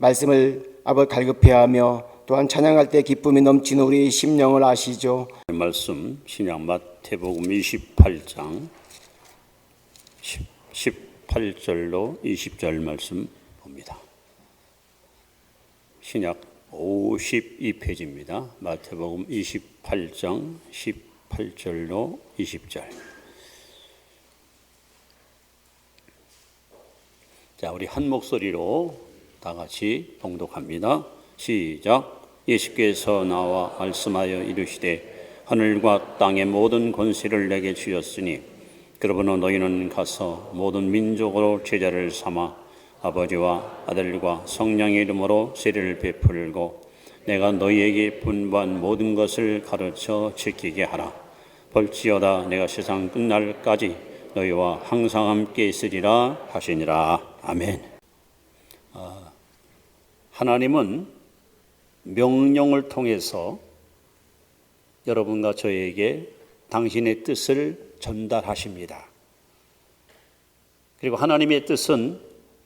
말씀을 갈급해하며 또한 찬양할 때 기쁨이 넘치는 우리 심령을 아시죠. 말씀 신약 마태복음 28장 18절로 20절 말씀 봅니다. 신약 52페이지입니다. 마태복음 28장 18절로 20절. 자, 우리 한 목소리로 다 같이 봉독합니다. 시작. 예수께서 나와 말씀하여 이르시되 하늘과 땅의 모든 권세를 내게 주셨으니 그러므로 너희는 가서 모든 민족으로 제자를 삼아 아버지와 아들과 성령의 이름으로 세례를 베풀고 내가 너희에게 분부한 모든 것을 가르쳐 지키게 하라. 볼지어다 내가 세상 끝날까지 너희와 항상 함께 있으리라 하시니라. 아멘. 하나님은 명령을 통해서 여러분과 저에게 당신의 뜻을 전달하십니다. 그리고 하나님의 뜻은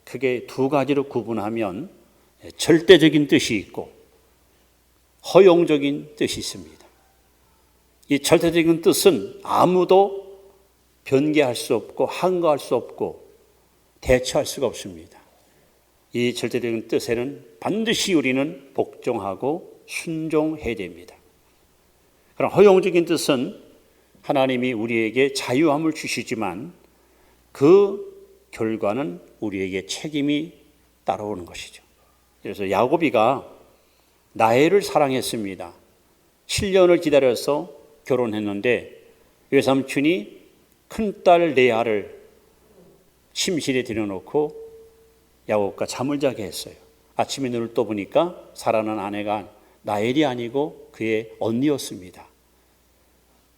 크게 두 가지로 구분하면 절대적인 뜻이 있고 허용적인 뜻이 있습니다. 이 절대적인 뜻은 아무도 변개할 수 없고 항거할 수 없고 대처할 수가 없습니다. 이 절대적인 뜻에는 반드시 우리는 복종하고 순종해야 됩니다. 그럼 허용적인 뜻은 하나님이 우리에게 자유함을 주시지만 그 결과는 우리에게 책임이 따라오는 것이죠. 그래서 야곱이가 라헬을 사랑했습니다. 7년을 기다려서 결혼했는데 외삼촌이 큰딸 레아를 침실에 들여놓고 야곱과 잠을 자게 했어요. 아침에 눈을 떠보니까 살아난 아내가 라헬이 아니고 그의 언니였습니다.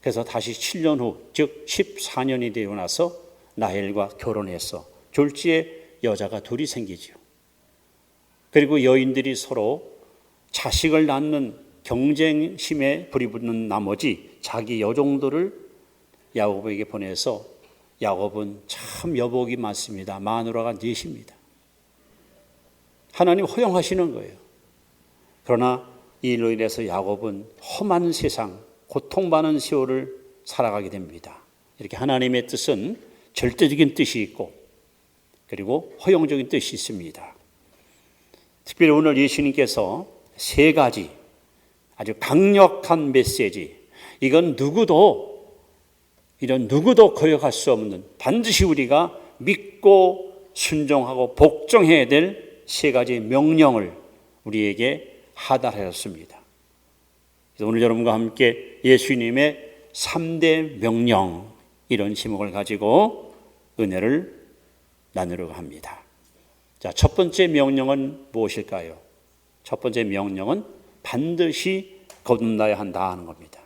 그래서 다시 7년 후, 즉 14년이 되고 나서 라헬과 결혼해서 졸지에 여자가 둘이 생기죠. 그리고 여인들이 서로 자식을 낳는 경쟁심에 불이 붙는 나머지 자기 여종들을 야곱에게 보내서 야곱은 참 여복이 많습니다. 마누라가 넷입니다. 하나님 허용하시는 거예요. 그러나 이 일로 인해서 야곱은 험한 세상, 고통받는 세월을 살아가게 됩니다. 이렇게 하나님의 뜻은 절대적인 뜻이 있고 그리고 허용적인 뜻이 있습니다. 특별히 오늘 예수님께서 세 가지 아주 강력한 메시지, 이건 누구도 거역할 수 없는 반드시 우리가 믿고 순종하고 복종해야 될 세 가지 명령을 우리에게 하달하였습니다. 그래서 오늘 여러분과 함께 예수님의 3대 명령, 이런 제목을 가지고 은혜를 나누려고 합니다. 자, 첫 번째 명령은 무엇일까요? 첫 번째 명령은 반드시 거듭나야 한다 하는 겁니다.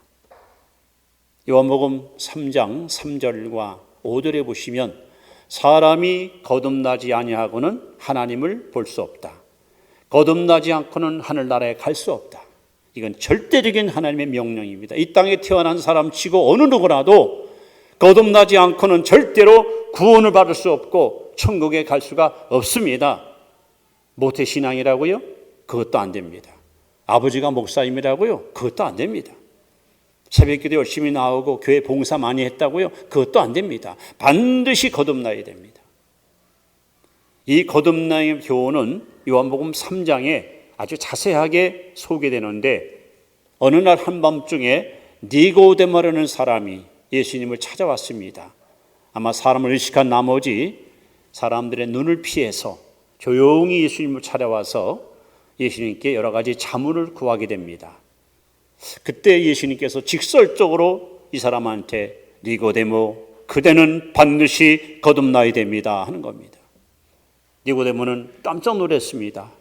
요한복음 3장 3절과 5절에 보시면 사람이 거듭나지 아니하고는 하나님을 볼 수 없다. 거듭나지 않고는 하늘나라에 갈 수 없다. 이건 절대적인 하나님의 명령입니다. 이 땅에 태어난 사람 치고 어느 누구라도 거듭나지 않고는 절대로 구원을 받을 수 없고 천국에 갈 수가 없습니다. 모태신앙이라고요? 그것도 안 됩니다. 아버지가 목사님이라고요? 그것도 안 됩니다. 새벽기도 열심히 나오고 교회 봉사 많이 했다고요? 그것도 안 됩니다. 반드시 거듭나야 됩니다. 이 거듭남의 교훈은 요한복음 3장에 아주 자세하게 소개되는데 어느 날 한밤중에 니고데모라는 사람이 예수님을 찾아왔습니다. 아마 사람을 의식한 나머지 사람들의 눈을 피해서 조용히 예수님을 찾아와서 예수님께 여러 가지 자문을 구하게 됩니다. 그때 예수님께서 직설적으로 이 사람한테 니고데모, 그대는 반드시 거듭나야 됩니다 하는 겁니다. 니고데모는 깜짝 놀랐습니다.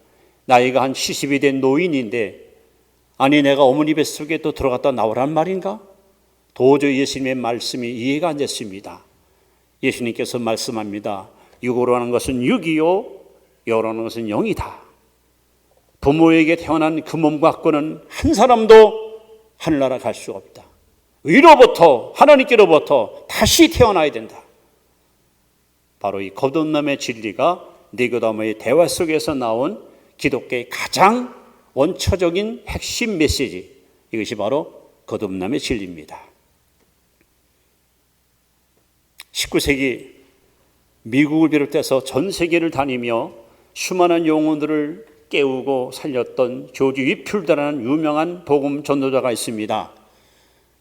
나이가 한 70이 된 노인인데 아니 내가 어머니 뱃속에 또 들어갔다 나오란 말인가? 도저히 예수님의 말씀이 이해가 안 됐습니다. 예수님께서 말씀합니다. 육으로 하는 것은 육이요 영으로 하는 것은 영이다. 부모에게 태어난 그 몸 갖고는 한 사람도 하늘나라 갈 수 없다. 위로부터 하나님께로부터 다시 태어나야 된다. 바로 이 거듭남의 진리가 니고데모의 대화 속에서 나온 기독교의 가장 원초적인 핵심 메시지, 이것이 바로 거듭남의 진리입니다. 19세기 미국을 비롯해서 전 세계를 다니며 수많은 영혼들을 깨우고 살렸던 조지 위필드라는 유명한 복음 전도자가 있습니다.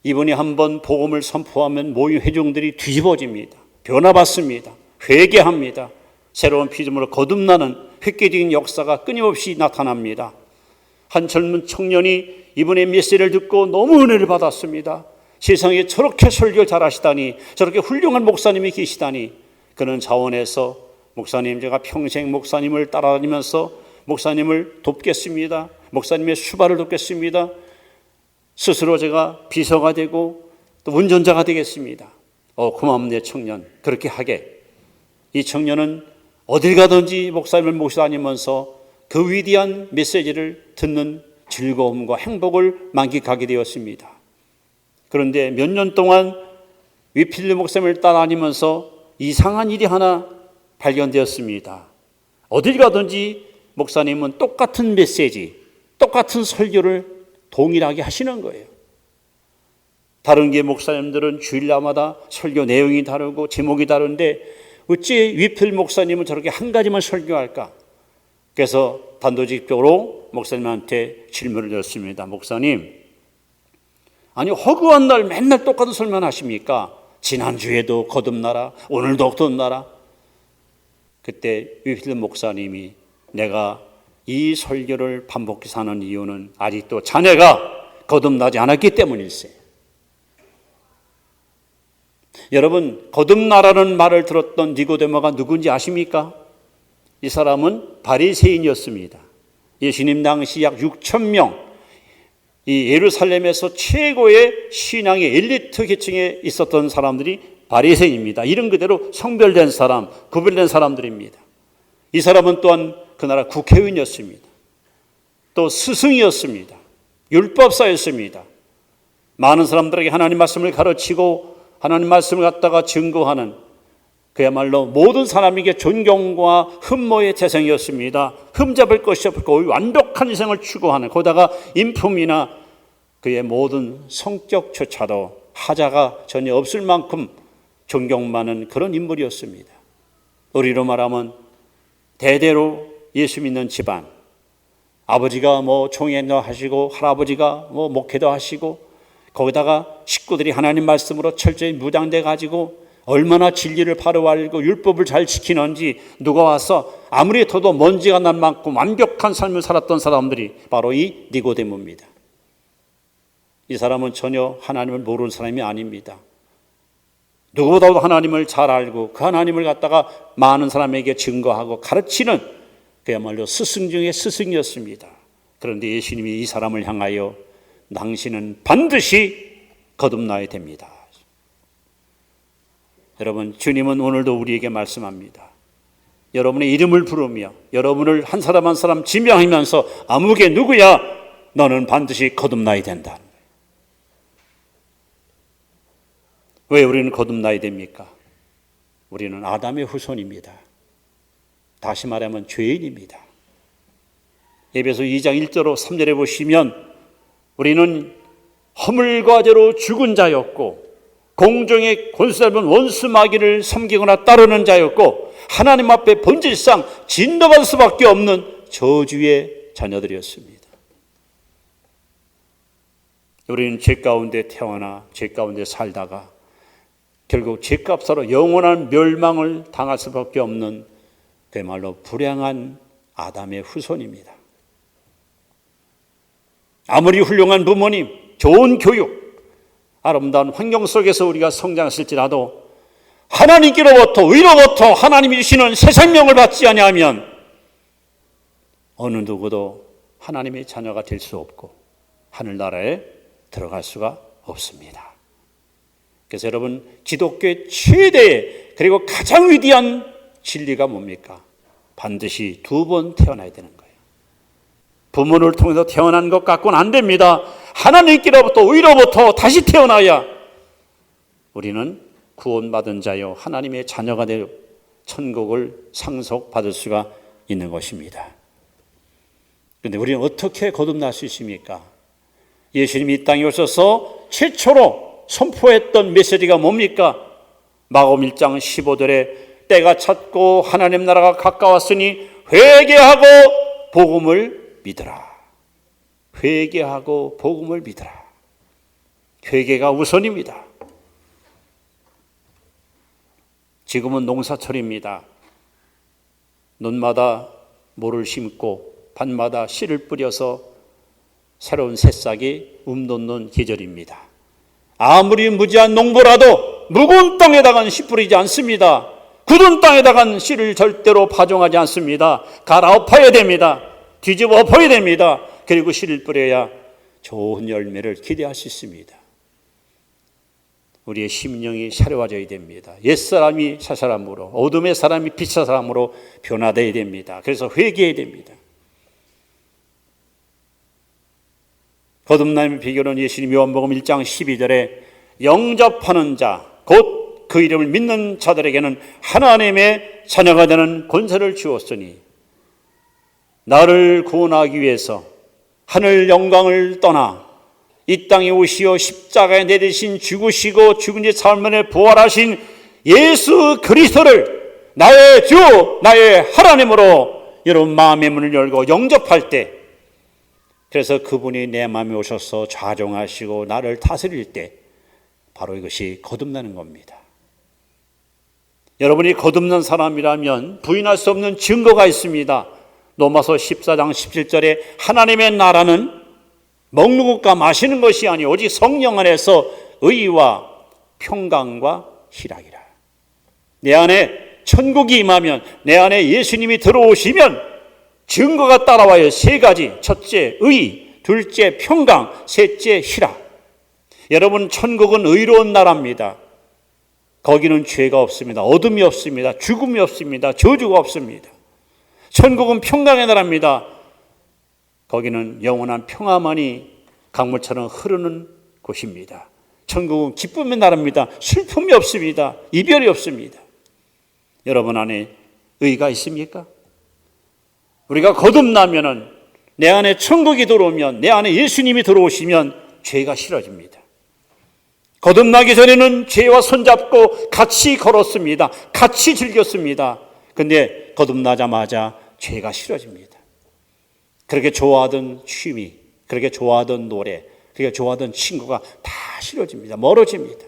이분이 한번 복음을 선포하면 모인 회중들이 뒤집어집니다. 변화받습니다. 회개합니다. 새로운 피조물로 거듭나는 획기적인 역사가 끊임없이 나타납니다. 한 젊은 청년이 이분의 메시지를 듣고 너무 은혜를 받았습니다. 세상에 저렇게 설교 잘하시다니, 저렇게 훌륭한 목사님이 계시다니. 그는 자원해서 목사님, 제가 평생 목사님을 따라다니면서 목사님을 돕겠습니다. 목사님의 수발을 돕겠습니다. 스스로 제가 비서가 되고 또 운전자가 되겠습니다. 고맙네 청년. 그렇게 하게. 이 청년은 어딜 가든지 목사님을 모시고 다니면서 그 위대한 메시지를 듣는 즐거움과 행복을 만끽하게 되었습니다. 그런데 몇 년 동안 위필드 목사님을 따라다니면서 이상한 일이 하나 발견되었습니다. 어딜 가든지 목사님은 똑같은 메시지, 똑같은 설교를 동일하게 하시는 거예요. 다른 게 목사님들은 주일날마다 설교 내용이 다르고 제목이 다른데 어찌 위필드 목사님은 저렇게 한 가지만 설교할까? 그래서 단도직입적으로 목사님한테 질문을 드렸습니다. 목사님, 아니 허구한 날 맨날 똑같은 설명 하십니까? 지난주에도 거듭나라, 오늘도 거듭나라. 그때 위필드 목사님이 내가 이 설교를 반복해서 하는 이유는 아직도 자네가 거듭나지 않았기 때문일세. 여러분, 거듭나라는 말을 들었던 니고데모가 누군지 아십니까? 이 사람은 바리새인이었습니다. 예수님 당시 약 6천 명, 이 예루살렘에서 최고의 신앙의 엘리트 계층에 있었던 사람들이 바리새인입니다. 이름 그대로 성별된 사람, 구별된 사람들입니다. 이 사람은 또한 그 나라 국회의원이었습니다. 또 스승이었습니다. 율법사였습니다. 많은 사람들에게 하나님 말씀을 가르치고 하나님 말씀을 갖다가 증거하는 그야말로 모든 사람에게 존경과 흠모의 대상이었습니다. 흠잡을 것이 없고 완벽한 인생을 추구하는, 거기다가 인품이나 그의 모든 성격조차도 하자가 전혀 없을 만큼 존경받는 그런 인물이었습니다. 우리로 말하면 대대로 예수 믿는 집안, 아버지가 총회도 하시고 할아버지가 목회도 하시고 거기다가 식구들이 하나님 말씀으로 철저히 무장돼 가지고 얼마나 진리를 바로 알고 율법을 잘 지키는지 누가 와서 아무리 더도 먼지가 날 만큼 완벽한 삶을 살았던 사람들이 바로 이 니고데모입니다. 이 사람은 전혀 하나님을 모르는 사람이 아닙니다. 누구보다도 하나님을 잘 알고 그 하나님을 갖다가 많은 사람에게 증거하고 가르치는 그야말로 스승 중에 스승이었습니다. 그런데 예수님이 이 사람을 향하여 당신은 반드시 거듭나야 됩니다. 여러분, 주님은 오늘도 우리에게 말씀합니다. 여러분의 이름을 부르며 여러분을 한 사람 한 사람 지명하면서 아무개 누구야? 너는 반드시 거듭나야 된다. 왜 우리는 거듭나야 됩니까? 우리는 아담의 후손입니다. 다시 말하면 죄인입니다. 에베소 2장 1절로 3절에 보시면 우리는 허물과 죄로 죽은 자였고 공중의 권세잡은 원수 마귀를 섬기거나 따르는 자였고 하나님 앞에 본질상 진노받을 수밖에 없는 저주의 자녀들이었습니다. 우리는 죄 가운데 태어나 죄 가운데 살다가 결국 죄값으로 영원한 멸망을 당할 수밖에 없는 그야말로 불행한 아담의 후손입니다. 아무리 훌륭한 부모님, 좋은 교육, 아름다운 환경 속에서 우리가 성장했을지라도 하나님께로부터 의로부터 하나님이 주시는 새 생명을 받지 아니하면 어느 누구도 하나님의 자녀가 될 수 없고 하늘나라에 들어갈 수가 없습니다. 그래서 여러분, 기독교의 최대의 그리고 가장 위대한 진리가 뭡니까? 반드시 두 번 태어나야 되는 거예요. 부모를 통해서 태어난 것 갖고는 안 됩니다. 하나님께로부터 의로부터 다시 태어나야 우리는 구원받은 자요 하나님의 자녀가 될 천국을 상속받을 수가 있는 것입니다. 그런데 우리는 어떻게 거듭날 수 있습니까? 예수님이 이 땅에 오셔서 최초로 선포했던 메시지가 뭡니까? 마가복음 1장 15절에 때가 찼고 하나님 나라가 가까웠으니 회개하고 복음을 믿으라. 회개하고 복음을 믿으라. 회개가 우선입니다. 지금은 농사철입니다. 논마다 모를 심고 밭마다 씨를 뿌려서 새로운 새싹이 움돋는 계절입니다. 아무리 무지한 농부라도 묵은 땅에다가는 씨 뿌리지 않습니다. 굳은 땅에다가는 씨를 절대로 파종하지 않습니다. 갈아엎어야 됩니다. 뒤집어 엎어야 됩니다. 그리고 씨를 뿌려야 좋은 열매를 기대할 수 있습니다. 우리의 심령이 새로워져야 됩니다. 옛사람이 새사람으로, 어둠의 사람이 빛의 사람으로 변화되어야 됩니다. 그래서 회개해야 됩니다. 거듭남의 비결은 예수님 요한복음 1장 12절에 영접하는 자, 곧 그 이름을 믿는 자들에게는 하나님의 자녀가 되는 권세를 주었으니 나를 구원하기 위해서 하늘 영광을 떠나 이 땅에 오시어 십자가에 내리신 죽으시고 죽은 지 사흘 만에 부활하신 예수 그리스도를 나의 주, 나의 하나님으로 여러분 마음의 문을 열고 영접할 때, 그래서 그분이 내 마음에 오셔서 좌정하시고 나를 다스릴 때 바로 이것이 거듭나는 겁니다. 여러분이 거듭난 사람이라면 부인할 수 없는 증거가 있습니다. 로마서 14장 17절에 하나님의 나라는 먹는 것과 마시는 것이 아니 오직 성령 안에서 의와 평강과 희락이라. 내 안에 천국이 임하면, 내 안에 예수님이 들어오시면 증거가 따라와요. 세 가지. 첫째 의, 둘째 평강, 셋째 희락. 여러분, 천국은 의로운 나라입니다. 거기는 죄가 없습니다. 어둠이 없습니다. 죽음이 없습니다. 저주가 없습니다. 천국은 평강의 나라입니다. 거기는 영원한 평화만이 강물처럼 흐르는 곳입니다. 천국은 기쁨의 나라입니다. 슬픔이 없습니다. 이별이 없습니다. 여러분 안에 의가 있습니까? 우리가 거듭나면은, 내 안에 천국이 들어오면, 내 안에 예수님이 들어오시면 죄가 싫어집니다. 거듭나기 전에는 죄와 손잡고 같이 걸었습니다. 같이 즐겼습니다. 근데 거듭나자마자 죄가 싫어집니다. 그렇게 좋아하던 취미, 그렇게 좋아하던 노래, 그렇게 좋아하던 친구가 다 싫어집니다. 멀어집니다.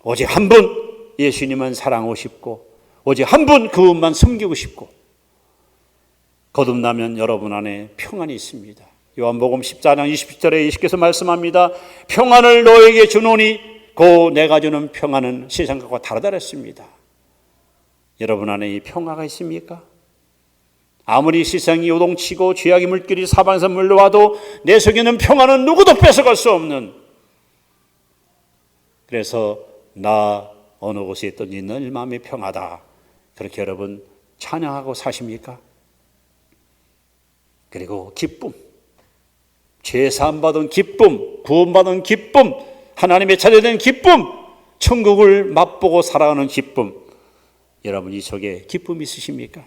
오직 한 분 예수님은 사랑하고 싶고, 오직 한 분 그분만 섬기고 싶고, 거듭나면 여러분 안에 평안이 있습니다. 요한복음 14장 20절에 예수께서 말씀합니다. 평안을 너에게 주노니 곧 내가 주는 평안은 세상 것과 다르다 했습니다. 여러분 안에 이 평화가 있습니까? 아무리 세상이 요동치고 죄악의 물길이 사방에서 물려와도 내 속에는 평안은 누구도 뺏어갈 수 없는, 그래서 나 어느 곳에 있든지 늘 마음이 평하다, 그렇게 여러분 찬양하고 사십니까? 그리고 기쁨, 죄 사함받은 기쁨, 구원받은 기쁨, 하나님의 자녀된 기쁨, 천국을 맛보고 살아가는 기쁨, 여러분 이 속에 기쁨이 있으십니까?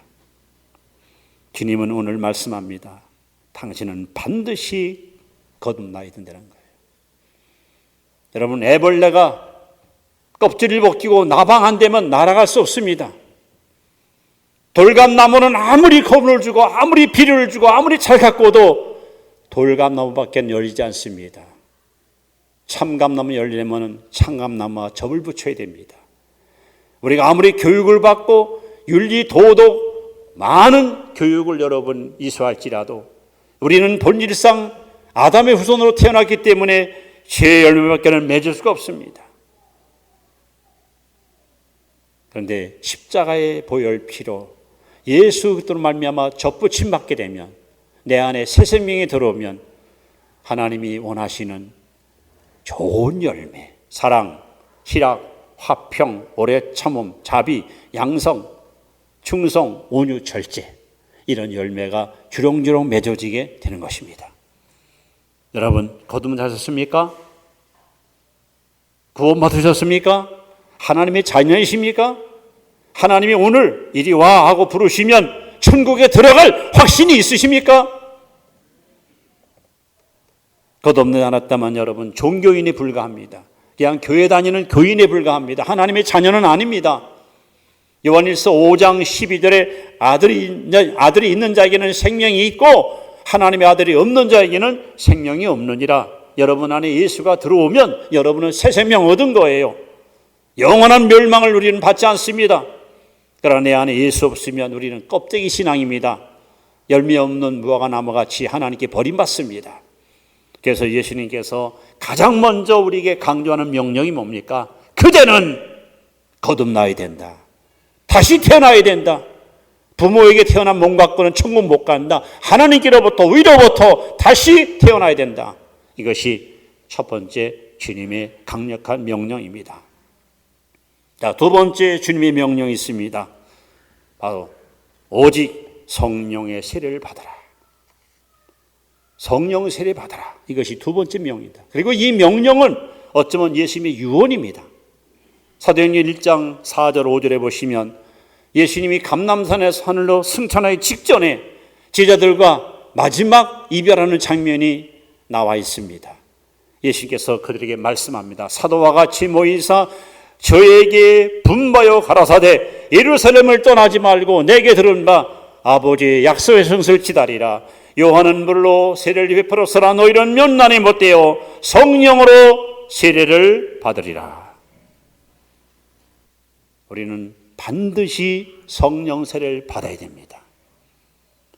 주님은 오늘 말씀합니다. 당신은 반드시 거듭나야 된다는 거예요. 여러분, 애벌레가 껍질을 벗기고 나방 안 되면 날아갈 수 없습니다. 돌감나무는 아무리 겁을 주고 아무리 비료를 주고 아무리 잘 가꿔도 돌감나무밖에 열리지 않습니다. 참감나무 열리려면 참감나무와 접을 붙여야 됩니다. 우리가 아무리 교육을 받고 윤리, 도덕, 많은 교육을 여러분 이수할지라도 우리는 본질상 아담의 후손으로 태어났기 때문에 죄의 열매밖에는 맺을 수가 없습니다. 그런데 십자가의 보혈 피로 예수 그리스도로 말미암아 접붙임 받게 되면, 내 안에 새 생명이 들어오면 하나님이 원하시는 좋은 열매, 사랑, 희락, 화평, 오래 참음, 자비, 양성, 충성, 온유, 절제, 이런 열매가 주렁주렁 맺어지게 되는 것입니다. 여러분, 거듭나셨습니까? 구원 받으셨습니까? 하나님의 자녀이십니까? 하나님이 오늘 이리 와 하고 부르시면 천국에 들어갈 확신이 있으십니까? 거듭나지 않았다면 여러분 종교인에 불과합니다. 그냥 교회 다니는 교인에 불과합니다. 하나님의 자녀는 아닙니다. 요한일서 5장 12절에 아들이 있는 자에게는 생명이 있고 하나님의 아들이 없는 자에게는 생명이 없느니라. 여러분 안에 예수가 들어오면 여러분은 새 생명 얻은 거예요. 영원한 멸망을 우리는 받지 않습니다. 그러나 내 안에 예수 없으면 우리는 껍데기 신앙입니다. 열매 없는 무화과 나무같이 하나님께 버림받습니다. 그래서 예수님께서 가장 먼저 우리에게 강조하는 명령이 뭡니까? 그대는 거듭나야 된다. 다시 태어나야 된다. 부모에게 태어난 몸 갖고는 천국 못 간다. 하나님께로부터 위로부터 다시 태어나야 된다. 이것이 첫 번째 주님의 강력한 명령입니다. 자, 두 번째 주님의 명령이 있습니다. 바로 오직 성령의 세례를 받아라. 성령 세례 받아라. 이것이 두 번째 명령이다. 그리고 이 명령은 어쩌면 예수님의 유언입니다. 사도행전 1장 4절 5절에 보시면 예수님이 감람산에서 하늘로 승천하기 직전에 제자들과 마지막 이별하는 장면이 나와 있습니다. 예수님께서 그들에게 말씀합니다. 사도와 같이 모이사 저에게 분바여 가라사대 예루살렘을 떠나지 말고 내게 들은 바 아버지의 약속의 성수를 기다리라. 요한은 물로 세례를 베풀었으나 너희는 몇 날이 못되어 성령으로 세례를 받으리라. 우리는 반드시 성령 세례를 받아야 됩니다.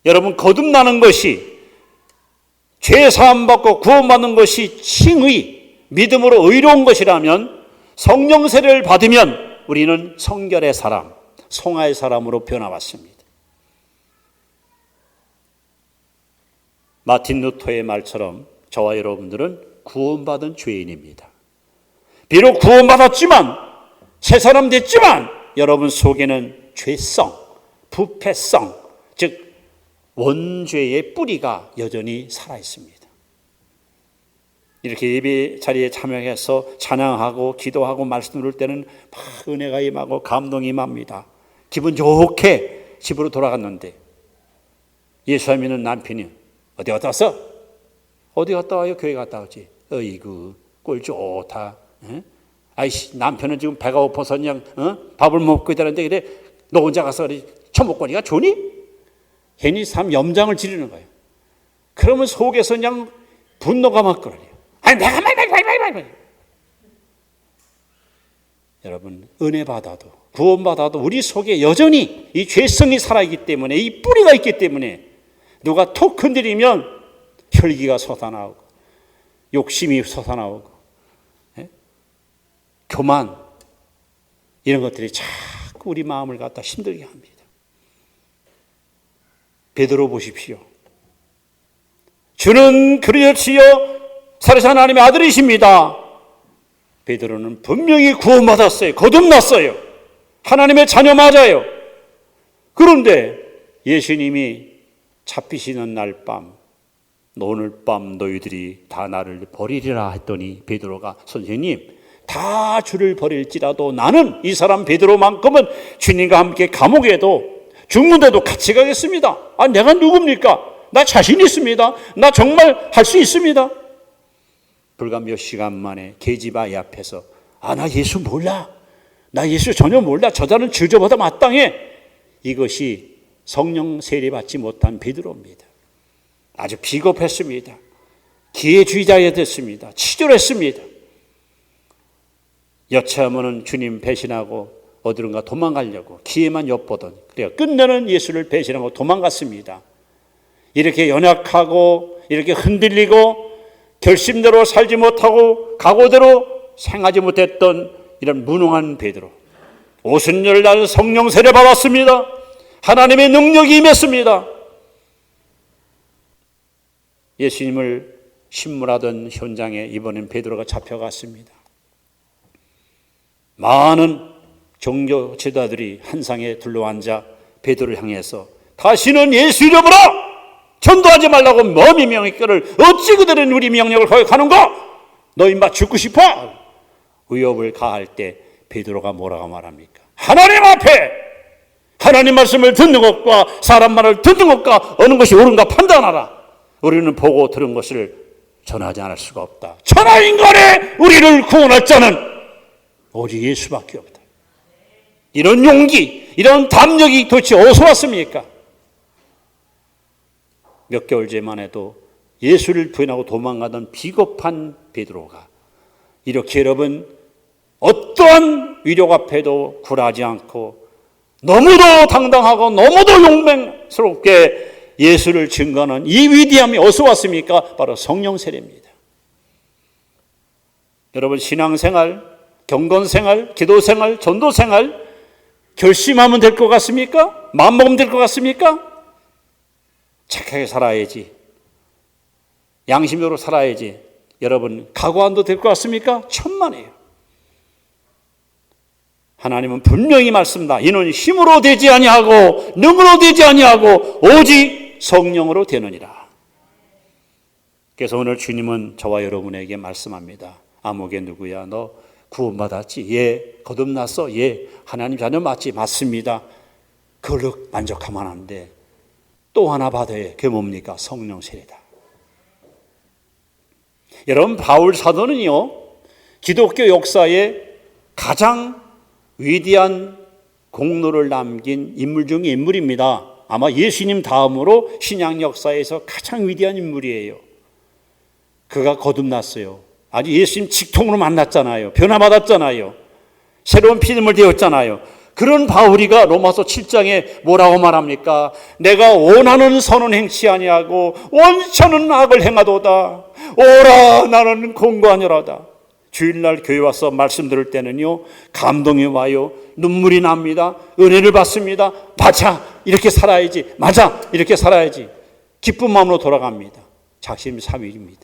여러분, 거듭나는 것이 죄 사함 받고 구원받는 것이 칭의, 믿음으로 의로운 것이라면 성령 세례를 받으면 우리는 성결의 사람, 송하의 사람으로 변화왔습니다. 마틴 루터의 말처럼 저와 여러분들은 구원받은 죄인입니다. 비록 구원받았지만 새 사람 됐지만 여러분 속에는 죄성, 부패성, 즉 원죄의 뿌리가 여전히 살아있습니다. 이렇게 예배 자리에 참여해서 찬양하고 기도하고 말씀 들을 때는 막 은혜가 임하고 감동이 임합니다. 기분 좋게 집으로 돌아갔는데 예수 믿는 남편이 어디 갔다 왔어? 어디 갔다 와요? 교회 갔다 오지. 어이구 꼴 좋다. 아이씨, 남편은 지금 배가 고파서 그냥 밥을 먹고 있다는데 그래 너 혼자 가서 처먹거리가 좋니? 괜히 삶 염장을 지르는 거예요. 그러면 속에서 그냥 분노가 막 끓어요. 아니 내가 말. 여러분, 은혜 받아도 구원 받아도 우리 속에 여전히 이 죄성이 살아있기 때문에, 이 뿌리가 있기 때문에 누가 톡 건드리면 혈기가 솟아나오고 욕심이 솟아나오고 교만, 이런 것들이 자꾸 우리 마음을 갖다 힘들게 합니다. 베드로 보십시오. 주는 그리스도시요 살아계신 하나님의 아들이십니다. 베드로는 분명히 구원받았어요. 거듭났어요. 하나님의 자녀 맞아요. 그런데 예수님이 잡히시는 날 밤, 오늘 밤 너희들이 다 나를 버리리라 했더니 베드로가 선생님, 다 주를 버릴지라도 나는 이 사람 베드로만큼은 주님과 함께 감옥에도 죽는데도 같이 가겠습니다. 아, 내가 누굽니까? 나 자신 있습니다. 나 정말 할 수 있습니다. 불과 몇 시간 만에 계집아이 앞에서 나 예수 몰라. 나 예수 전혀 몰라. 저자는 저주보다 마땅해. 이것이 성령 세례받지 못한 베드로입니다. 아주 비겁했습니다. 기회주의자가 됐습니다. 치졸했습니다. 여차하면 주님 배신하고 어디론가 도망가려고 기회만 엿보더니 그래요. 끝내는 예수를 배신하고 도망갔습니다. 이렇게 연약하고 이렇게 흔들리고 결심대로 살지 못하고 각오대로 생하지 못했던 이런 무능한 베드로, 오순절 날 성령 세례 받았습니다. 하나님의 능력이 임했습니다. 예수님을 신문하던 현장에 이번엔 베드로가 잡혀갔습니다. 많은 종교 지도자들이 한 상에 둘러앉아 베드로를 향해서 다시는 예수 이름으로 전도하지 말라고 뭐미 명령을 어찌 그들은 우리 명령을 거역하는가? 너 인마 죽고 싶어? 위협을 가할 때 베드로가 뭐라고 말합니까? 하나님 앞에 하나님 말씀을 듣는 것과 사람 말을 듣는 것과 어느 것이 옳은가 판단하라. 우리는 보고 들은 것을 전하지 않을 수가 없다. 천하인간의 우리를 구원할 자는 오직 예수밖에 없다. 이런 용기, 이런 담력이 도대체 어디서 왔습니까? 몇 개월째만 해도 예수를 부인하고 도망가던 비겁한 베드로가 이렇게 여러분 어떠한 위력 앞에도 굴하지 않고 너무도 당당하고 너무도 용맹스럽게 예수를 증거하는 이 위대함이 어디서 왔습니까? 바로 성령 세례입니다. 여러분 신앙생활, 경건생활, 기도생활, 전도생활 결심하면 될 것 같습니까? 마음먹으면 될 것 같습니까? 착하게 살아야지. 양심적으로 살아야지. 여러분 각오한도 될 것 같습니까? 천만에요. 하나님은 분명히 말씀다. 이는 힘으로 되지 아니하고 능으로 되지 아니하고 오직 성령으로 되느니라. 그래서 오늘 주님은 저와 여러분에게 말씀합니다. 아무개 누구야? 너 구원받았지? 예. 거듭났어? 예. 하나님 자녀 맞지? 맞습니다. 그걸로 만족하면 안 돼. 또 하나 받아야 해. 그게 뭡니까? 성령 세례다. 여러분 바울 사도는요 기독교 역사에 가장 위대한 공로를 남긴 인물 중에 인물입니다. 아마 예수님 다음으로 신약 역사에서 가장 위대한 인물이에요. 그가 거듭났어요. 아주 예수님 직통으로 만났잖아요. 변화받았잖아요. 새로운 피조물 되었잖아요. 그런 바울이가 로마서 7장에 뭐라고 말합니까? 내가 원하는 선은 행치 아니하고 원처는 악을 행하도다. 오라 나는 공고하니라다. 주일날 교회 와서 말씀 들을 때는요 감동이 와요. 눈물이 납니다. 은혜를 받습니다. 맞아 이렇게 살아야지. 맞아 이렇게 살아야지. 기쁜 마음으로 돌아갑니다. 작심 삼일입니다.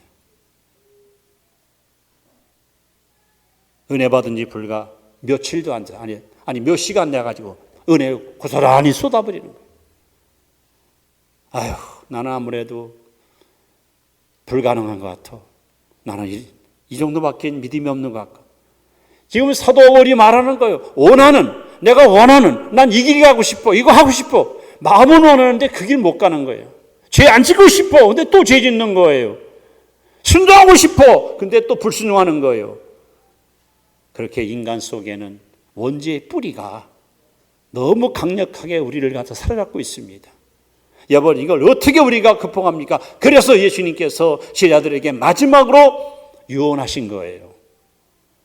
은혜 받은 지 불과 며칠도 안 돼. 아니 몇 시간 돼가지고 은혜 고스란히 쏟아버리는 거예요. 아휴 나는 아무래도 불가능한 것 같아. 나는 이 정도밖에 믿음이 없는 것 같고. 지금 사도 바울이 말하는 거예요. 내가 원하는 난 이 길 가고 싶어. 이거 하고 싶어. 마음은 원하는데 그 길 못 가는 거예요. 죄 안 짓고 싶어. 근데 또 죄 짓는 거예요. 순종하고 싶어. 근데 또 불순종하는 거예요. 그렇게 인간 속에는 원죄의 뿌리가 너무 강력하게 우리를 갖다 사로잡고 있습니다. 여러분 이걸 어떻게 우리가 극복합니까? 그래서 예수님께서 제자들에게 마지막으로 유언하신 거예요.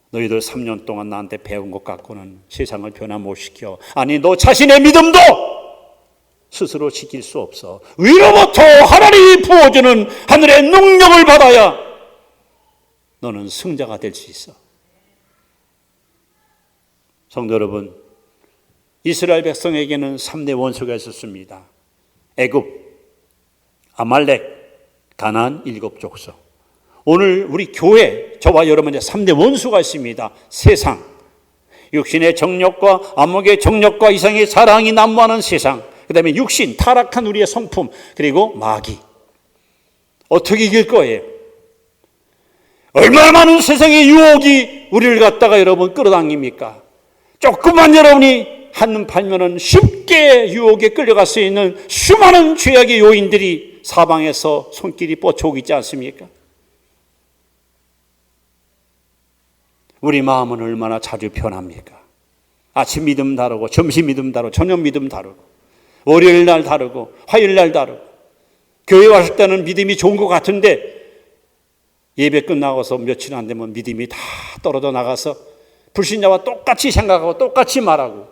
너희들 3년 동안 나한테 배운 것 갖고는 세상을 변화 못 시켜. 아니 너 자신의 믿음도 스스로 지킬 수 없어. 위로부터 하나님이 부어주는 하늘의 능력을 받아야 너는 승자가 될 수 있어. 성도 여러분, 이스라엘 백성에게는 3대 원수가 있었습니다. 애굽, 아말렉, 가나안 7족속. 오늘 우리 교회, 저와 여러분의 3대 원수가 있습니다. 세상, 육신의 정욕과 안목의 정욕과 이상의 사랑이 난무하는 세상, 그 다음에 육신, 타락한 우리의 성품, 그리고 마귀. 어떻게 이길 거예요? 얼마나 많은 세상의 유혹이 우리를 갖다가 여러분 끌어당깁니까? 조금만 여러분이 한눈 팔면은 쉽게 유혹에 끌려갈 수 있는 수많은 죄악의 요인들이 사방에서 손길이 뻗쳐오고 있지 않습니까? 우리 마음은 얼마나 자주 변합니까? 아침 믿음 다르고 점심 믿음 다르고 저녁 믿음 다르고 월요일 날 다르고 화요일 날 다르고 교회 왔을 때는 믿음이 좋은 것 같은데 예배 끝나고서 며칠 안 되면 믿음이 다 떨어져 나가서 불신자와 똑같이 생각하고 똑같이 말하고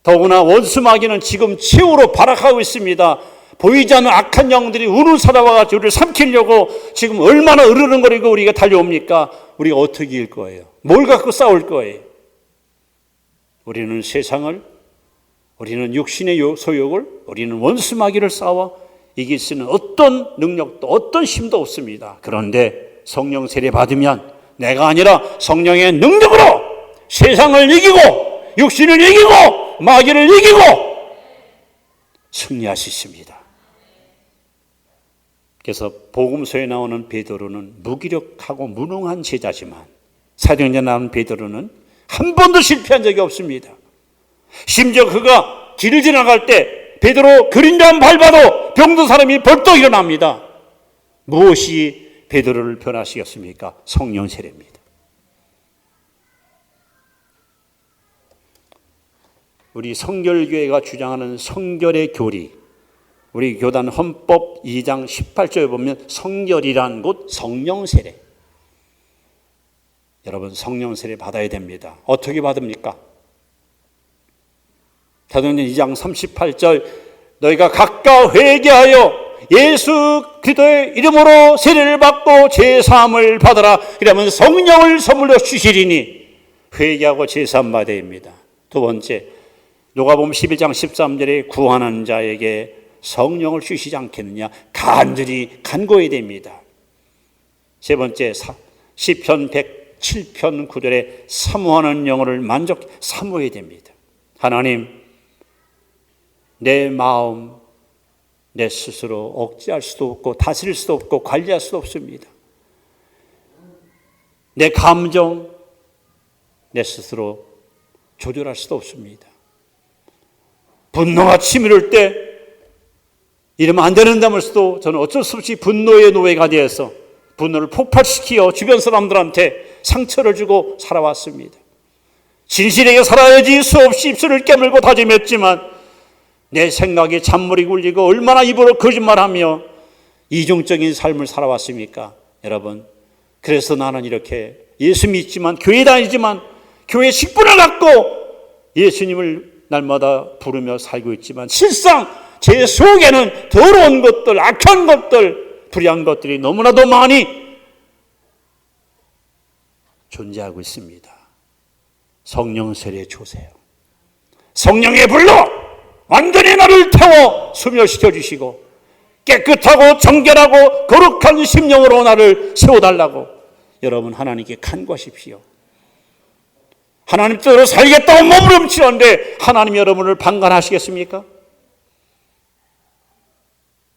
더구나 원수 마귀는 지금 최후로 발악하고 있습니다. 보이지 않는 악한 영들이 우는 사자와같이 우리를 삼키려고 지금 얼마나 으르렁거리고 우리가 달려옵니까? 우리가 어떻게 이길 거예요? 뭘 갖고 싸울 거예요? 우리는 세상을, 우리는 육신의 소욕을, 우리는 원수 마귀를 싸워 이길 수 있는 어떤 능력도 어떤 힘도 없습니다. 그런데 성령 세례 받으면 내가 아니라 성령의 능력으로 세상을 이기고 육신을 이기고 마귀를 이기고 승리할 수 있습니다. 그래서 복음서에 나오는 베드로는 무기력하고 무능한 제자지만 사도행전에 나오는 베드로는 한 번도 실패한 적이 없습니다. 심지어 그가 길을 지나갈 때 베드로 그림자 한 밟아도 병든 사람이 벌떡 일어납니다. 무엇이 베드로를 변화시켰습니까? 성령 세례입니다. 우리 성결교회가 주장하는 성결의 교리, 우리 교단 헌법 2장 18절에 보면 성결이란 곧 성령 세례. 여러분, 성령 세례 받아야 됩니다. 어떻게 받습니까? 사도행전 2장 38절, 너희가 각각 회개하여 예수 그리스도의 이름으로 세례를 받고 제사함을 받아라. 이러면 성령을 선물로 주시리니 회개하고 제사함 받아야 합니다. 두 번째, 누가복음 11장 13절에 구하는 자에게 성령을 주시지 않겠느냐, 간절히 간구해야 됩니다. 세 번째, 시편 107편 9절에 사모하는 영혼을 사모해야 됩니다. 하나님, 내 마음 내 스스로 억제할 수도 없고 다스릴 수도 없고 관리할 수도 없습니다. 내 감정 내 스스로 조절할 수도 없습니다. 분노가 치밀을 때 이러면 안 되는다면서도 저는 어쩔 수 없이 분노의 노예가 되어서 분노를 폭발시키어 주변 사람들한테 상처를 주고 살아왔습니다. 진실하게 살아야지 수없이 입술을 깨물고 다짐했지만 내 생각에 잔머리 굴리고 얼마나 입으로 거짓말하며 이중적인 삶을 살아왔습니까? 여러분, 그래서 나는 이렇게 예수 믿지만 교회 다니지만 교회 식분을 갖고 예수님을 날마다 부르며 살고 있지만 실상 제 속에는 더러운 것들, 악한 것들, 불의한 것들이 너무나도 많이 존재하고 있습니다. 성령 세례 주세요. 성령의 불로 완전히 나를 태워 소멸시켜 주시고 깨끗하고 정결하고 거룩한 심령으로 나를 세워달라고 여러분 하나님께 간구하십시오. 하나님 뜻대로 살겠다고 몸부림치는데 하나님 여러분을 방관하시겠습니까?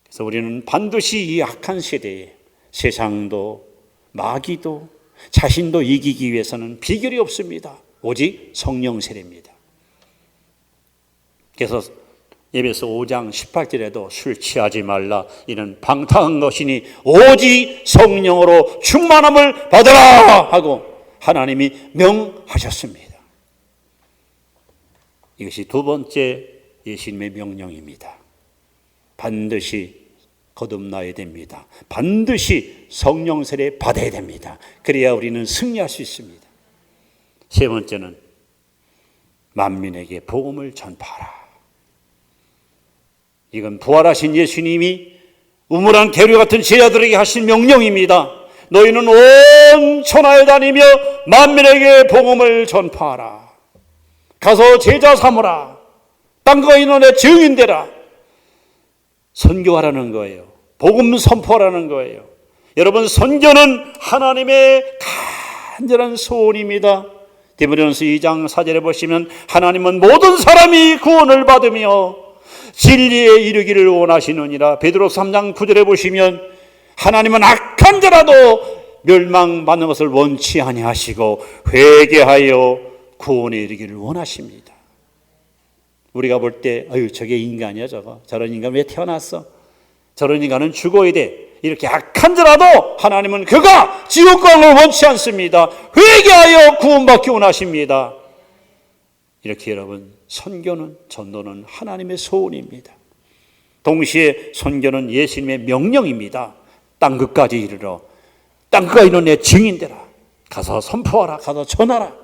그래서 우리는 반드시 이 악한 세대에 세상도 마귀도 자신도 이기기 위해서는 비결이 없습니다. 오직 성령 세례입니다. 그래서 예배서 5장 18절에도 술 취하지 말라, 이는 방탕한 것이니 오직 성령으로 충만함을 받으라 하고 하나님이 명하셨습니다. 이것이 두 번째 예수님의 명령입니다. 반드시 거듭나야 됩니다. 반드시 성령 세례 받아야 됩니다. 그래야 우리는 승리할 수 있습니다. 세 번째는 만민에게 복음을 전파하라. 이건 부활하신 예수님이 우물한 계류 같은 제자들에게 하신 명령입니다. 너희는 온 천하에 다니며 만민에게 복음을 전파하라. 가서 제자 삼으라. 땅과 인원의 증인되라. 선교하라는 거예요. 복음 선포하라는 거예요. 여러분, 선교는 하나님의 간절한 소원입니다. 디모데전서 2장 4절에 보시면 하나님은 모든 사람이 구원을 받으며 진리에 이르기를 원하시느니라. 베드로서 3장 9절에 보시면 하나님은 악한 자라도 멸망받는 것을 원치 아니하시고 회개하여 구원에 이르기를 원하십니다. 우리가 볼 때 저게 인간이야, 저런 인간 왜 태어났어? 저런 인간은 죽어야 돼. 이렇게 악한 자라도 하나님은 그가 지옥강을 원치 않습니다. 회개하여 구원받기 원하십니다. 이렇게 여러분, 선교는, 전도는 하나님의 소원입니다. 동시에 선교는 예수님의 명령입니다. 땅끝까지 이르러 땅끝까지 이르러 내 증인되라. 가서 선포하라. 가서 전하라.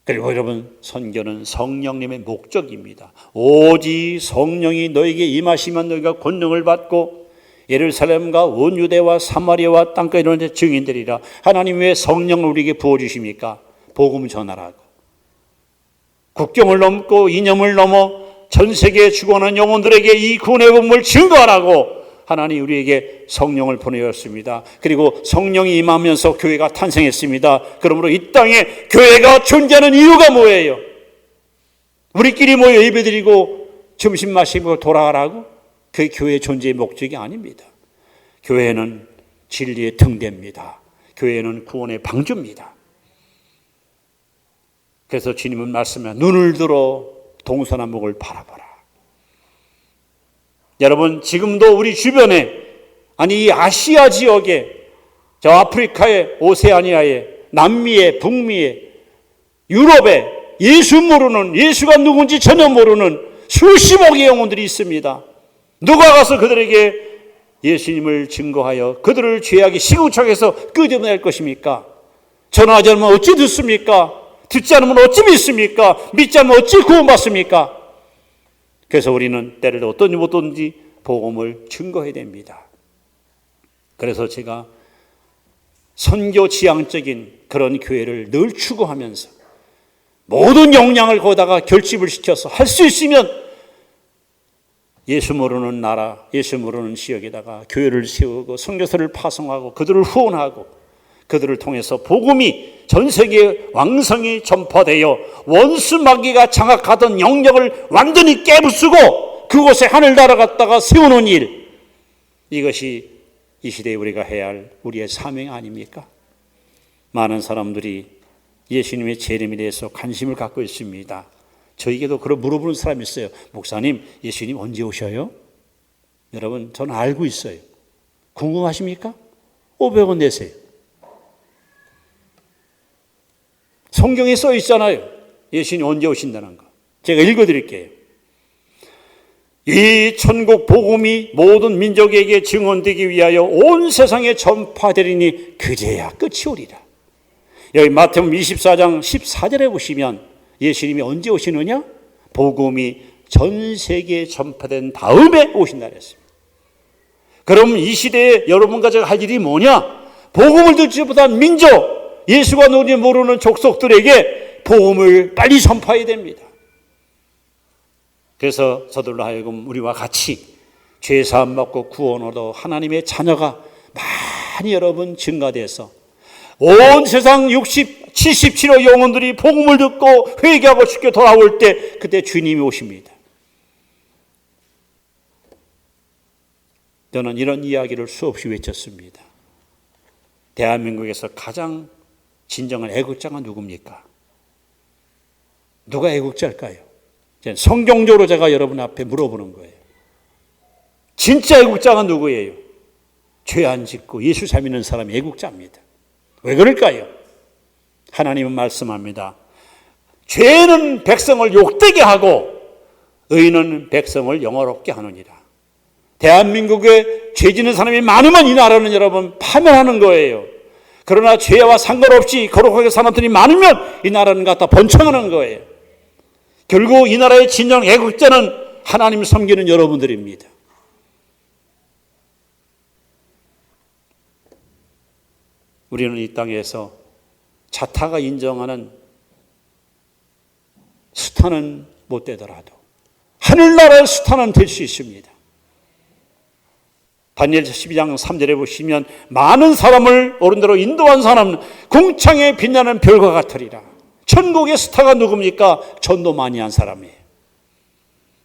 그리고 여러분, 선교는 성령님의 목적입니다. 오직 성령이 너에게 임하시면 너희가 권능을 받고 예루살렘과 온 유대와 사마리아와 땅까지 이르러 내 증인되리라. 하나님 왜 성령을 우리에게 부어주십니까? 복음 전하라고. 국경을 넘고 이념을 넘어 전 세계에 죽어가는 영혼들에게 이 구원의 복음을 증거하라고 하나님 우리에게 성령을 보내었습니다. 그리고 성령이 임하면서 교회가 탄생했습니다. 그러므로 이 땅에 교회가 존재하는 이유가 뭐예요? 우리끼리 모여 예배드리고 점심 마시고 돌아가라고? 그게 교회의 존재의 목적이 아닙니다. 교회는 진리의 등대입니다. 교회는 구원의 방주입니다. 그래서 주님은 말씀해 눈을 들어 동서남북을 바라봐라. 여러분, 지금도 우리 주변에 아니 이 아시아 지역에, 저 아프리카에, 오세아니아에, 남미에, 북미에, 유럽에 예수 모르는, 예수가 누군지 전혀 모르는 수십억의 영혼들이 있습니다. 누가 가서 그들에게 예수님을 증거하여 그들을 죄악의 시궁창에서 끄집어낼 것입니까? 전하지 않으면 어찌 듣습니까? 듣지 않으면 어찌 믿습니까? 믿지 않으면 어찌 구원받습니까? 그래서 우리는 때를 어떤지 못든지 복음을 증거해야 됩니다. 그래서 제가 선교 지향적인 그런 교회를 늘 추구하면서 모든 역량을 거기다가 결집을 시켜서 할 수 있으면 예수 모르는 나라, 예수 모르는 지역에다가 교회를 세우고 선교사를 파송하고 그들을 후원하고 그들을 통해서 복음이 전 세계에 왕성히 전파되어 원수 마귀가 장악하던 영역을 완전히 깨부수고 그곳에 하늘나라 갖다가 세우는 일, 이것이 이 시대에 우리가 해야 할 우리의 사명 아닙니까? 많은 사람들이 예수님의 재림에 대해서 관심을 갖고 있습니다. 저에게도 그런 물어보는 사람이 있어요. 목사님, 예수님 언제 오셔요? 여러분, 저는 알고 있어요. 궁금하십니까? 500원 내세요. 성경에 써 있잖아요. 예수님 언제 오신다는 거. 제가 읽어드릴게요. 이 천국 복음이 모든 민족에게 증언되기 위하여 온 세상에 전파되리니 그제야 끝이 오리라. 여기 마태복음 24장 14절에 보시면 예수님이 언제 오시느냐? 복음이 전 세계에 전파된 다음에 오신다 그랬습니다. 그럼 이 시대에 여러분과 제가 할 일이 뭐냐? 복음을 듣지 못한 민족, 예수가 누군지 모르는 족속들에게 복음을 빨리 전파해야 됩니다. 그래서 저들로 하여금 우리와 같이 죄 사함 받고 구원 얻어 하나님의 자녀가 많이 여러분 증가돼서 온 세상 77억 영혼들이 복음을 듣고 회개하고 쉽게 돌아올 때 그때 주님이 오십니다. 저는 이런 이야기를 수없이 외쳤습니다. 대한민국에서 가장 진정한 애국자가 누굽니까? 누가 애국자일까요? 성경적으로 제가 여러분 앞에 물어보는 거예요. 진짜 애국자가 누구예요? 죄 안 짓고 예수 잘 믿는 사람이 애국자입니다. 왜 그럴까요? 하나님은 말씀합니다. 죄는 백성을 욕되게 하고 의는 백성을 영화롭게 하느니라. 대한민국에 죄 짓는 사람이 많으면 이 나라는 여러분 파멸하는 거예요. 그러나 죄와 상관없이 거룩하게 사는 사람들이 많으면 이 나라는 갖다 번창하는 거예요. 결국 이 나라의 진정 애국자는 하나님 섬기는 여러분들입니다. 우리는 이 땅에서 자타가 인정하는 스타는 못 되더라도 하늘나라의 스타는 될 수 있습니다. 다니엘서 12장 3절에 보시면 많은 사람을 옳은 대로 인도한 사람은 궁창에 빛나는 별과 같으리라. 천국의 스타가 누굽니까? 전도 많이 한 사람이에요.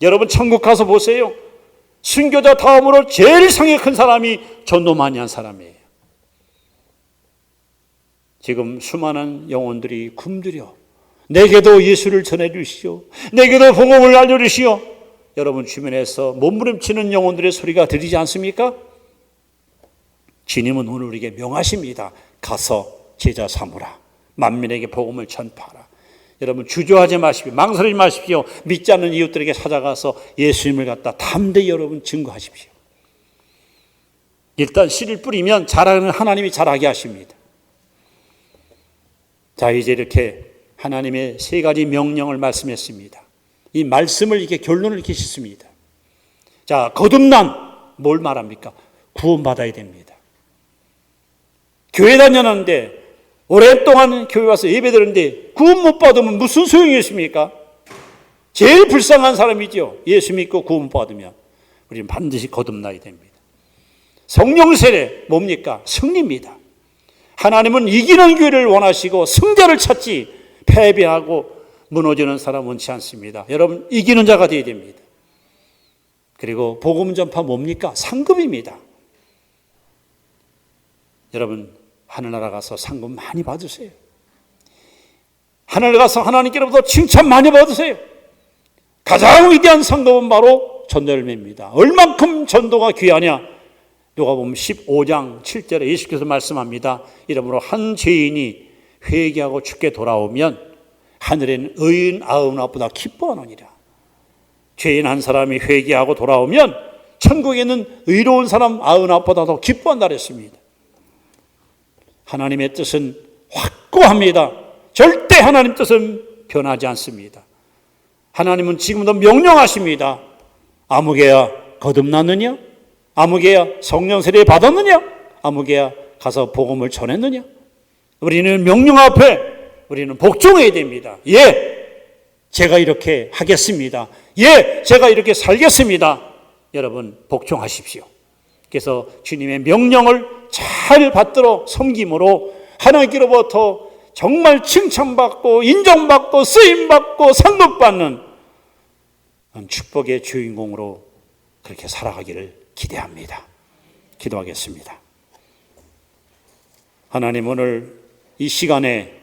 여러분 천국 가서 보세요. 순교자 다음으로 제일 상이 큰 사람이 전도 많이 한 사람이에요. 지금 수많은 영혼들이 굶주려 내게도 예수를 전해주시오, 내게도 복음을 알려주시오. 여러분 주변에서 몸부림치는 영혼들의 소리가 들리지 않습니까? 주님은 오늘 우리에게 명하십니다. 가서 제자 삼으라. 만민에게 복음을 전파하라. 여러분 주저하지 마십시오. 망설이지 마십시오. 믿지 않는 이웃들에게 찾아가서 예수님을 갖다 담대히 여러분 증거하십시오. 일단 씨를 뿌리면 자라는 하나님이 자라게 하십니다. 자, 이제 이렇게 하나님의 세 가지 명령을 말씀했습니다. 이 말씀을 이렇게 결론을 이렇게 짓습니다. 자, 거듭남 뭘 말합니까? 구원받아야 됩니다. 교회 다녔는데 오랫동안 교회 와서 예배드렸는데 구원 못 받으면 무슨 소용이 있습니까? 제일 불쌍한 사람이죠. 예수 믿고 구원 받으면 우리는 반드시 거듭나야 됩니다. 성령 세례 뭡니까? 승리입니다. 하나님은 이기는 교회를 원하시고 승자를 찾지 패배하고 무너지는 사람 원치 않습니다. 여러분 이기는 자가 되어야 됩니다. 그리고 복음 전파 뭡니까? 상급입니다. 여러분 하늘나라 가서 상급 많이 받으세요. 하늘 가서 하나님께로부터 칭찬 많이 받으세요. 가장 위대한 상급은 바로 전열매입니다. 얼만큼 전도가 귀하냐? 누가복음 15장 7절에 예수께서 말씀합니다. 이러므로 한 죄인이 회개하고 주께 돌아오면 하늘에는 의인 99보다 기뻐하느니라. 죄인 한 사람이 회개하고 돌아오면 천국에는 의로운 사람 99보다 더 기뻐한다 그랬습니다. 하나님의 뜻은 확고합니다. 절대 하나님 뜻은 변하지 않습니다. 하나님은 지금도 명령하십니다. 아무개야 거듭났느냐? 아무개야 성령 세례 받았느냐? 아무개야 가서 복음을 전했느냐? 우리는 명령 앞에 우리는 복종해야 됩니다. 예, 제가 이렇게 하겠습니다. 예, 제가 이렇게 살겠습니다. 여러분 복종하십시오. 그래서 주님의 명령을 잘 받들어 섬김으로 하나님께로부터 정말 칭찬받고 인정받고 쓰임받고 상급받는 축복의 주인공으로 그렇게 살아가기를 기대합니다. 기도하겠습니다. 하나님, 오늘 이 시간에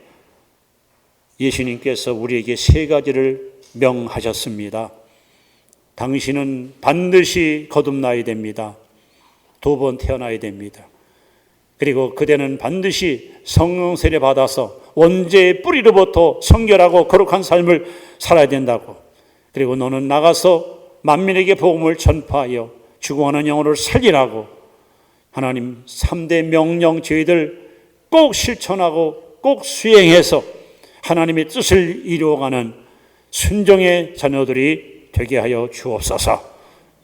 예수님께서 우리에게 세 가지를 명하셨습니다. 당신은 반드시 거듭나야 됩니다. 2번 태어나야 됩니다. 그리고 그대는 반드시 성령 세례 받아서 원죄의 뿌리로부터 성결하고 거룩한 삶을 살아야 된다고. 그리고 너는 나가서 만민에게 복음을 전파하여 죽어가는 영혼을 살리라고. 하나님 3대 명령 저희들 꼭 실천하고 꼭 수행해서 하나님의 뜻을 이루어가는 순종의 자녀들이 되게 하여 주옵소서.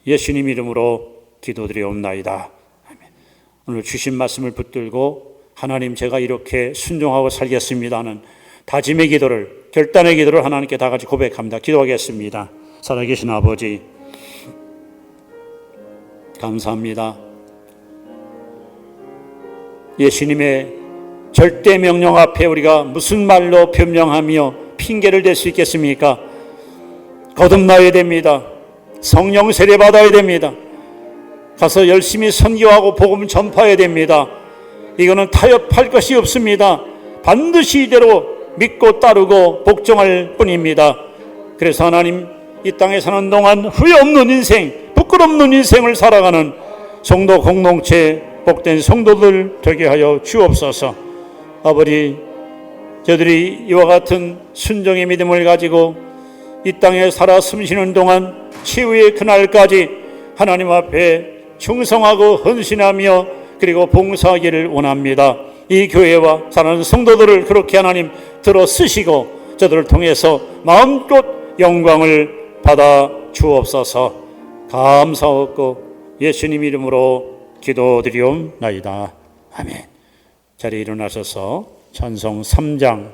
예수님 이름으로 기도드리옵나이다. 아멘. 오늘 주신 말씀을 붙들고 하나님, 제가 이렇게 순종하고 살겠습니다는 다짐의 기도를, 결단의 기도를 하나님께 다 같이 고백합니다. 기도하겠습니다. 살아계신 아버지, 감사합니다. 예수님의 절대 명령 앞에 우리가 무슨 말로 변명하며 핑계를 댈 수 있겠습니까? 거듭나야 됩니다. 성령 세례 받아야 됩니다. 가서 열심히 선교하고 복음 전파해야 됩니다. 이거는 타협할 것이 없습니다. 반드시 이대로 믿고 따르고 복종할 뿐입니다. 그래서 하나님, 이 땅에 사는 동안 후회 없는 인생, 부끄럽는 인생을 살아가는 성도 공동체, 복된 성도들 되게 하여 주옵소서. 아버지, 저들이 이와 같은 순종의 믿음을 가지고 이 땅에 살아 숨쉬는 동안 최후의 그날까지 하나님 앞에 충성하고 헌신하며 그리고 봉사하기를 원합니다. 이 교회와 사는 성도들을 그렇게 하나님 들어 쓰시고 저들을 통해서 마음껏 영광을 받아 주옵소서. 감사하고 예수님 이름으로 기도드리옵나이다. 아멘. 자리에 일어나셔서 찬송 3장